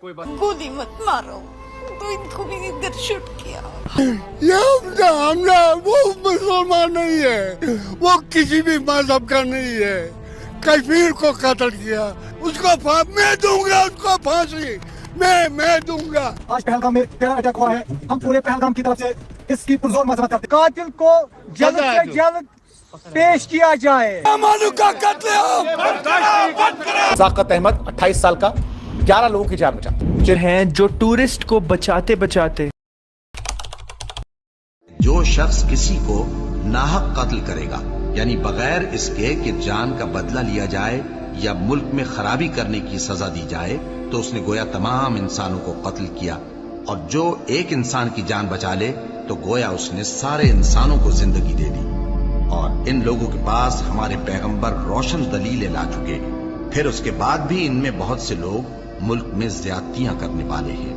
कोई बात गोली मत मारो, तो इनको भी इधर शूट किया। ये हमने वो मुसलमान नहीं है, वो किसी भी मजहब का नहीं है। कश्मीर को कत्ल किया, उसको मैं दूंगा, उसको फांसी मैं दूंगा। आज पहलगाम में टेरर अटैक हुआ है, हम पूरे पहलगाम की तरफ से इसकी पुरजोर मजम्मत करते हैं। कातिल को जल्द से जल्द पेश किया जाए। का कत्ल साकत अहमद 28 साल का 11 लोगों की जान बचा हैं जो टूरिस्ट को बचाते बचाते। जो शख्स किसी को नाहक कत्ल करेगा, यानी बगैर इसके कि जान का बदला लिया जाए या मुल्क में खराबी करने की सजा दी जाए, तो उसने गोया तमाम इंसानों को कत्ल किया। और जो एक इंसान की जान बचा ले तो गोया उसने सारे इंसानों को जिंदगी दे दी। और इन लोगों के पास हमारे पैगंबर रोशन दलीलें ला चुके हैं, फिर उसके बाद भी इनमें बहुत से लोग मुल्क में ज्यादतियां करने वाले हैं।